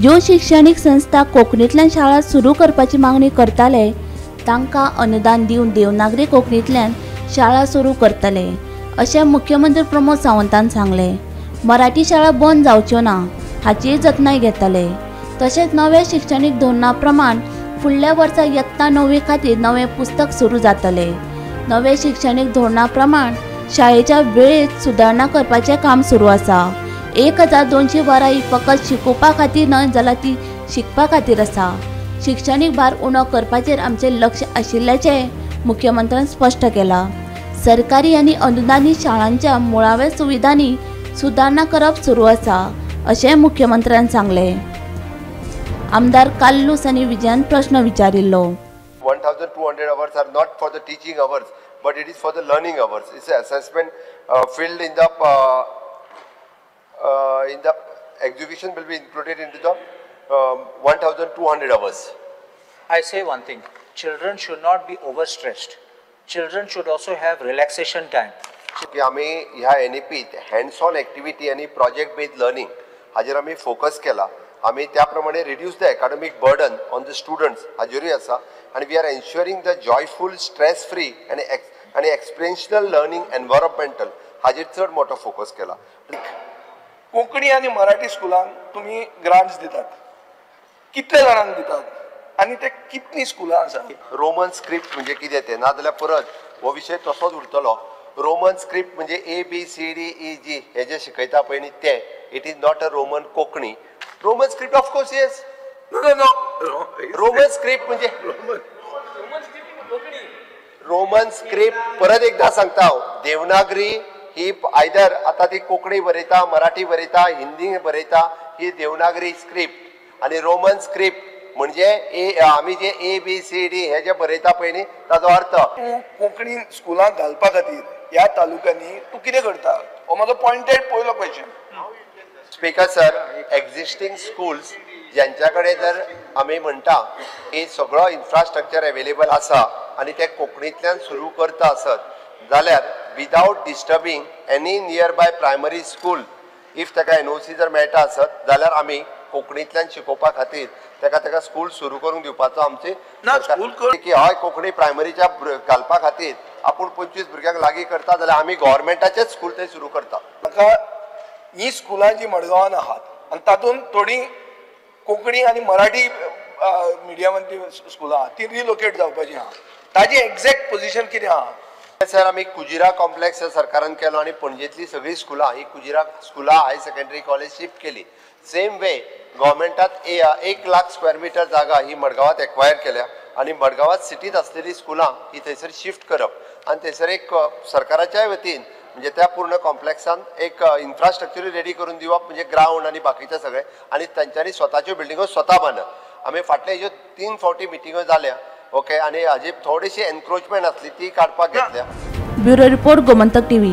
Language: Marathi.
ज्यो शैक्षणिक संस्था कोंकणींतल्यान शाळा सुरू करपाची मागणी करताले तांकां अनुदान दिवन देवनागरी कोंकणींतल्यान शाळा सुरू करतले अशें मुख्यमंत्री प्रमोद सावंतान सांगलें। मराठी शाळा बंद जावच्यो ना हाची जतनाय घेतले। तशेंच नव्या शिक्षणीक धोरणा प्रमाण फुडल्या वर्सा इयत्ता 9वी खातीर नवें पुस्तक सुरू जातले। नवे शिक्षणीक धोरणा प्रमाण शाळेच्या वेळेत सुदारणा करपाचें काम सुरू आसा। 1200 वरां ही फकत शिकोवपा खातीर न्हय जाल्यार ती शिकपा खातीर आसा। शिक्षणीक भार उणो करपाचेर आमचें लक्ष आशिल्ल्याचें मुख्यमंत्र्यान स्पश्ट केलां। सरकारी आनी अनुदानीत शाळांच्या मुळाव्या सुविधांनी सुदारणा करप सुरू आसा अशें मुख्यमंत्र्यान सांगलें। आमदार काल्लूस आनी विजयान प्रश्न विचारिल्लो। 1200 hours are not for the teaching hours, but it is for the learning hours. It's an assessment filled in the exhibition will be included into the 1200 hours. I say one thing, children should not be overstressed. Children should also have relaxation time. की आम्ही ह्या NEPत हँड्स ऑन ॲक्टिव्हिटी आणि प्रोजेक्ट बेस्ड लर्निंग हाजेर आम्ही फोकस केला। आम्ही त्याप्रमाणे reduce the academic burden on the students हाजेरूय आसा आणि we are ensuring the joyful stress free आणि एक्सपिरियन्शियल लर्निंग एनवायरमेंटल हाजेर चड मोठो फोकस केला। कोंकणी आणि मराठी स्कुलांक तुम्ही ग्रांट्स दितात, कितले जाणांक दितात आणि ते कितली स्कुलां आसा? रोमन स्क्रिप्ट म्हणजे कितें तें ना जाल्यार परत हो विशय तसोच उरतलो। रोमन स्क्रिप्ट म्हणजे ABCDEG हे जे शिकयता पळय न्ही ते it is not a Roman Konkani. Roman script of course yes Roman script म्हणजे रोमन स्क्रिप्ट परत एकदा सांगता हांव देवनागरी ही आयदर आता ती कोंकणी बरयता मराठी बरयता हिंदी बरयता ही देवनागरी स्क्रिप्ट आणि रोमन स्क्रिप्ट म्हणजे आमी जे ABCD हे जे बरयता पळय न्ही ताचो अर्थ कोंकणी स्कुलांक घालपा खातीर ह्या तालुक्यांनी तूं कितें करता हो म्हजो पॉइंटेड पयलो question. Speaker sir existing schools ज्यांच्याकडे जर आम्ही म्हणटा की सगळो इन्फ्रास्ट्रक्चर अवेलेबल आसा आणि ते कोंकणींतल्यान सुरू करता आसत जाल्यार without disturbing any near by primary school if ताका NOC जर मेळटा आसत जाल्यार आमी कोंकणींतल्यान शिकोवपा खातीर ताका स्कूल सुरू करून दिवपाचो आमचे की हय कोंकणी प्रायमरीच्या घालपा खातीर आपूण 25 भुरग्यांक लागीं करता जाल्यार आमी गव्हर्मेंटाचेच स्कूल थंय सुरू करता। म्हाका ही स्कुलां जी मडगांवान आहात आनी तातूंत थोडी कोंकणी आनी मराठी मिडियमांतली स्कुलां आहात ती रिलोकेट जावपाची आहा ताजी एक्झॅक्ट पोझिशन कितें आहा? सर आम्ही कुजिरा कॉम्प्लेक्स सरकारान केलो आणि पणजेतली सगळी स्कुलां ही कुजिरा स्कुलां हाय सेकंडरी कॉलेज शिफ्ट केली। सेम वे गव्हर्मेंटात 1 लाख स्क्वेअर मीटर जागा ही मडगावात एक्वायर केल्या आणि मडगावात सिटीत असलेली स्कुलां ही थंयसर शिफ्ट करप आणि थंयसर एक सरकाराच्या वतीन म्हणजे त्या पूर्ण कॉम्प्लेक्सान एक इन्फ्रास्ट्रक्चर रेडी करून दिवप म्हणजे ग्राउंड आणि बाकीचे सगळे आणि तांच्यांनी स्वताच्यो बिल्डिंगो स्वता बांदप। आमी फाटले ह्यो 3 फावटी मिटिंगो जाल्या ओके आणि हाजी थोडीशी एनक्रोचमेंट असली ती काडपाक घेतल्या। Bureau report Gomantak TV।